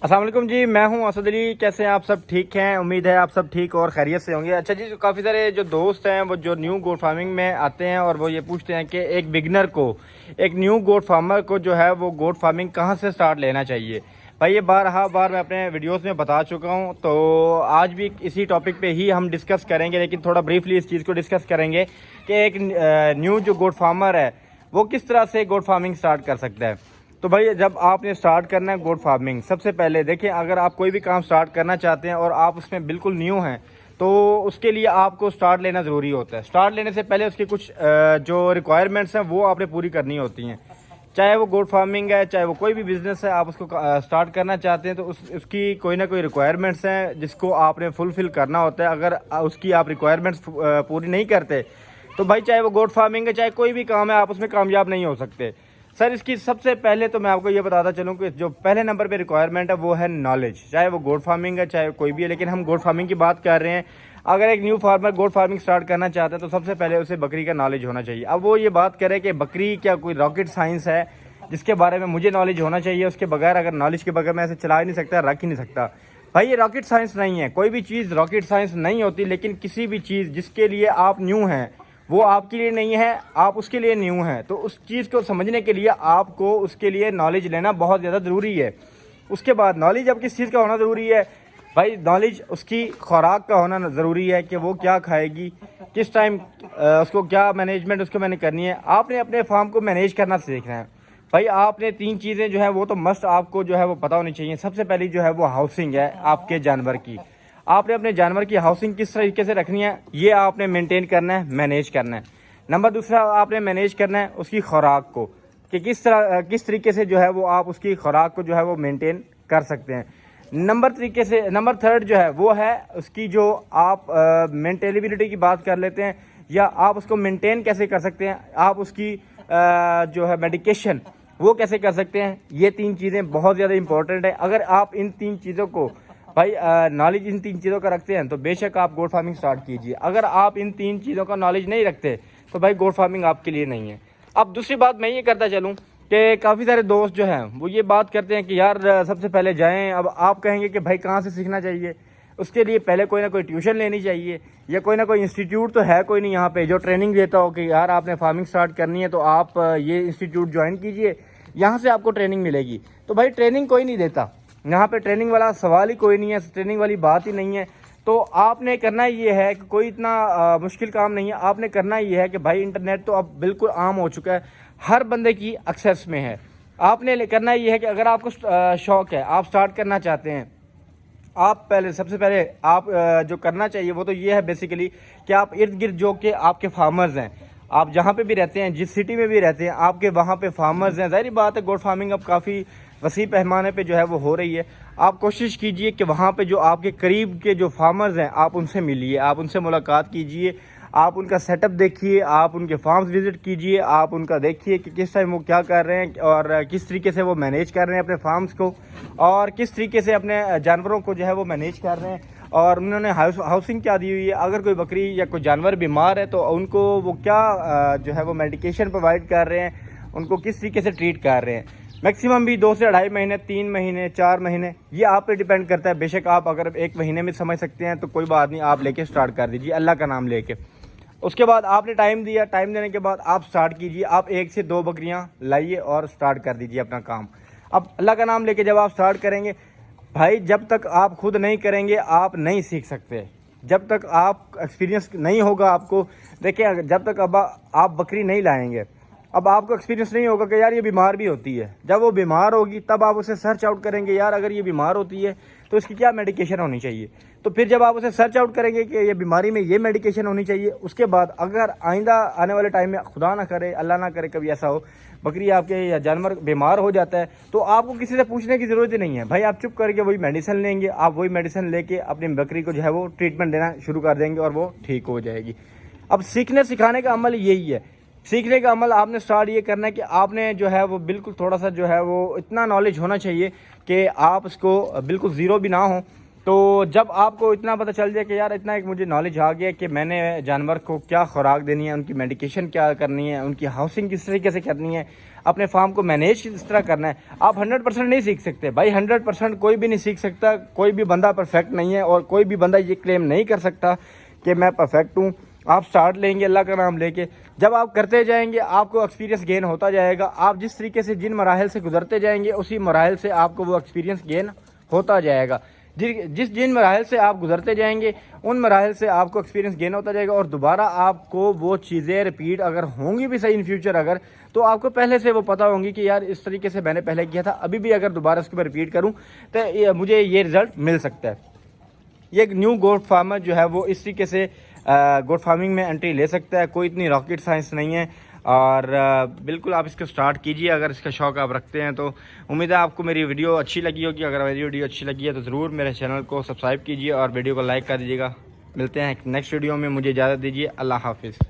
अस्सलाम वालेकुम जी, मैं हूं असद अली। कैसे हैं आप सब? ठीक हैं, उम्मीद है आप सब ठीक और खैरियत से होंगे। अच्छा जी, काफ़ी सारे जो दोस्त हैं वो जो न्यू गोट फार्मिंग में आते हैं और वो ये पूछते हैं कि एक बिगनर को, एक न्यू गोट फार्मर को जो है वो गोट फार्मिंग कहां से स्टार्ट लेना चाहिए। भाई ये बार मैं अपने वीडियोस में बता चुका हूं, तो आज भी इसी टॉपिक पे ही हम डिस्कस करेंगे, लेकिन थोड़ा ब्रीफली इस चीज़ को डिस्कस करेंगे कि एक न्यू जो गोट फार्मर है वो किस तरह से गोट फार्मिंग स्टार्ट कर सकता है। तो भाई जब आपने स्टार्ट करना है गोट फार्मिंग, सबसे पहले देखिए, अगर आप कोई भी काम स्टार्ट करना चाहते हैं और आप उसमें बिल्कुल न्यू हैं तो उसके लिए आपको स्टार्ट लेना ज़रूरी होता है। स्टार्ट लेने से पहले उसकी कुछ जो रिक्वायरमेंट्स हैं वो आपने पूरी करनी होती हैं। चाहे वो गोट फार्मिंग है, चाहे वो कोई भी बिज़नेस है, आप उसको स्टार्ट करना चाहते हैं तो उसकी कोई ना कोई रिक्वायरमेंट्स हैं जिसको आपने फुलफ़िल करना होता है। अगर उसकी आप रिक्वायरमेंट्स पूरी नहीं करते तो भाई चाहे वो गोट फार्मिंग है, चाहे कोई भी काम है, आप उसमें कामयाब नहीं हो सकते। सर इसकी सबसे पहले तो मैं आपको ये बताता चलूँ कि जो पहले नंबर पे रिक्वायरमेंट है वो है नॉलेज। चाहे वो गोट फार्मिंग है, चाहे कोई भी है, लेकिन हम गोट फार्मिंग की बात कर रहे हैं। अगर एक new farmer goat farming start करना चाहता है तो सबसे पहले उसे बकरी का नॉलेज होना चाहिए। अब वो ये बात करे कि बकरी क्या कोई रॉकेट साइंस है जिसके बारे में मुझे नॉलेज होना चाहिए, उसके बगैर, अगर नॉलेज के बगैर मैं ऐसे चला ही नहीं सकता, रख ही नहीं सकता। भाई ये रॉकेट साइंस नहीं है, कोई भी चीज़ रॉकेट साइंस नहीं होती, लेकिन किसी भी चीज़ जिसके लिए आप न्यू हैं वो आपके लिए नहीं है, आप उसके लिए न्यू हैं, तो उस चीज़ को समझने के लिए आपको उसके लिए नॉलेज लेना बहुत ज़्यादा ज़रूरी है। उसके बाद नॉलेज अब किस चीज़ का होना ज़रूरी है भाई, नॉलेज उसकी खुराक का होना ज़रूरी है कि वो क्या खाएगी, किस टाइम उसको क्या मैनेजमेंट उसको मैंने करनी है। आपने अपने फार्म को मैनेज करना सीखना है। भाई आपने 3 चीज़ें जो है वो तो मस्ट आपको जो है वो पता होनी चाहिए। सबसे पहली जो है वो हाउसिंग है आपके जानवर की। आपने अपने जानवर की हाउसिंग किस तरीके से रखनी है ये आपने मेंटेन करना है, मैनेज करना है। नंबर दूसरा, आपने मैनेज करना है उसकी खुराक को, कि किस तरीके से जो है वो आप उसकी खुराक को जो है वो मेंटेन कर सकते हैं। नंबर थर्ड जो है वो है उसकी जो आप मेंटेनेबिलिटी की बात कर लेते हैं, या आप उसको मेंटेन कैसे कर सकते हैं, आप उसकी जो है मेडिकेशन वो कैसे कर सकते हैं। ये 3 चीज़ें बहुत ज़्यादा इंपॉर्टेंट है। अगर आप इन 3 चीज़ों को भाई नॉलेज इन 3 चीज़ों का रखते हैं तो बेशक आप गोट फार्मिंग स्टार्ट कीजिए। अगर आप इन 3 चीज़ों का नॉलेज नहीं रखते तो भाई गोट फार्मिंग आपके लिए नहीं है। अब दूसरी बात मैं ये करता चलूँ कि काफ़ी सारे दोस्त जो हैं वो ये बात करते हैं कि यार सबसे पहले जाएं। अब आप कहेंगे कि भाई कहाँ से सीखना चाहिए, उसके लिए पहले कोई ना कोई ट्यूशन लेनी चाहिए, या कोई ना कोई इंस्टीट्यूट तो है कोई नहीं यहाँ पे जो ट्रेनिंग देता हो कि यार आपने फार्मिंग स्टार्ट करनी है तो आप ये इंस्टीट्यूट ज्वाइन कीजिए, यहाँ से आपको ट्रेनिंग मिलेगी। तो भाई ट्रेनिंग कोई नहीं देता यहाँ पे, ट्रेनिंग वाला सवाल ही कोई नहीं है, ट्रेनिंग वाली बात ही नहीं है। तो आपने करना ये है कि कोई इतना मुश्किल काम नहीं है। आपने करना ये है कि भाई इंटरनेट तो अब बिल्कुल आम हो चुका है, हर बंदे की एक्सेस में है। आपने करना ये है कि अगर आपको शौक़ है, आप स्टार्ट करना चाहते हैं, आप सबसे पहले आप जो करना चाहिए वो तो ये है बेसिकली कि आप इर्द गिर्द जो कि आपके फार्मर्स हैं, आप जहाँ पे भी रहते हैं, जिस सिटी में भी रहते हैं, आपके वहाँ पे फार्मर्स हैं। ज़ाहिर बात है गोट फार्मिंग अब काफ़ी वसी पैमाने पे जो है वो हो रही है। आप कोशिश कीजिए कि वहाँ पे जो आपके करीब के जो फार्मर्स हैं आप उनसे मिलिए, आप उनसे मुलाकात कीजिए, आप उनका सेटअप देखिए, आप उनके फार्म्स विज़िट कीजिए, आप उनका देखिए कि किस टाइम वो क्या कर रहे हैं और किस तरीके से वो मैनेज कर रहे हैं अपने फार्म्स को, और किस तरीके से अपने जानवरों को जो है वो मैनेज कर रहे हैं, और उन्होंने हाउसिंग क्या दी हुई है। अगर कोई बकरी या कोई जानवर बीमार है तो उनको वो क्या जो है वो मेडिकेशन प्रोवाइड कर रहे हैं, उनको किस तरीके से ट्रीट कर रहे हैं। मैक्सिमम भी 2 से 2.5 महीने, 3 महीने, 4 महीने, ये आप पे डिपेंड करता है। बेशक आप अगर 1 महीने में समझ सकते हैं तो कोई बात नहीं, आप लेके स्टार्ट कर दीजिए अल्लाह का नाम लेके। उसके बाद आपने टाइम दिया, टाइम देने के बाद आप स्टार्ट कीजिए। आप 1 से 2 बकरियां लाइए और स्टार्ट कर दीजिए अपना काम। अब अल्लाह का नाम लेके जब आप स्टार्ट करेंगे भाई, जब तक आप खुद नहीं करेंगे आप नहीं सीख सकते। जब तक आप एक्सपीरियंस नहीं होगा आपको, देखिए जब तक अब आप बकरी नहीं लाएंगे, अब आपको एक्सपीरियंस नहीं होगा कि यार ये बीमार भी होती है। जब वो बीमार होगी तब आप उसे सर्च आउट करेंगे, यार अगर ये बीमार होती है तो इसकी क्या मेडिकेशन होनी चाहिए। तो फिर जब आप उसे सर्च आउट करेंगे कि ये बीमारी में ये मेडिकेशन होनी चाहिए, उसके बाद अगर आइंदा आने वाले टाइम में खुदा ना करे, अल्लाह ना करे कभी ऐसा हो, बकरी आपके या जानवर बीमार हो जाता है, तो आपको किसी से पूछने की ज़रूरत ही नहीं है। भाई आप चुप करके वही मेडिसिन लेंगे, आप वही मेडिसिन लेके अपनी बकरी को जो है वो ट्रीटमेंट देना शुरू कर देंगे और वो ठीक हो जाएगी। अब सीखने सिखाने का अमल यही है। सीखने का अमल आपने स्टार्ट ये करना है कि आपने जो है वो बिल्कुल थोड़ा सा जो है वो इतना नॉलेज होना चाहिए कि आप उसको बिल्कुल ज़ीरो भी ना हो। तो तो जब आपको इतना पता चल जाए कि यार इतना एक मुझे नॉलेज आ गया कि मैंने जानवर को क्या खुराक देनी है, उनकी मेडिकेशन क्या करनी है, उनकी हाउसिंग किस तरीके से करनी है, अपने फार्म को मैनेज किस तरह करना है, आप 100% नहीं सीख सकते भाई। 100% कोई भी नहीं सीख सकता, कोई भी बंदा परफेक्ट नहीं है और कोई भी बंदा ये क्लेम नहीं कर सकता कि मैं परफेक्ट हूँ। आप स्टार्ट लेंगे अल्लाह का नाम लेके, जब आप करते जाएंगे आपको एक्सपीरियंस गेन होता जाएगा। आप जिस तरीके से जिन मराहल से गुजरते जाएंगे उसी मराहल से आपको वो एक्सपीरियंस गेन होता जाएगा। जिन मराहल से आप गुजरते जाएंगे उन मराहल से आपको एक्सपीरियंस गेन होता जाएगा और दोबारा आपको वो चीज़ें रिपीट अगर होंगी भी सही इन फ्यूचर अगर, तो आपको पहले से वो पता होंगी कि यार इस तरीके से मैंने पहले किया था, अभी भी अगर दोबारा इसको मैं रिपीट करूँ तो मुझे ये रिज़ल्ट मिल सकता है। ये एक न्यू गोट फार्मर जो है वो इस तरीके से गोट फार्मिंग में एंट्री ले सकता है। कोई इतनी रॉकेट साइंस नहीं है और बिल्कुल आप इसको स्टार्ट कीजिए अगर इसका शौक़ आप रखते हैं तो। उम्मीद है आपको मेरी वीडियो अच्छी लगी होगी। अगर मेरी वीडियो अच्छी लगी है तो ज़रूर मेरे चैनल को सब्सक्राइब कीजिए और वीडियो को लाइक कर दीजिएगा। मिलते हैं नेक्स्ट वीडियो में, मुझे इजाज़त दीजिए। अल्लाह हाफिज़।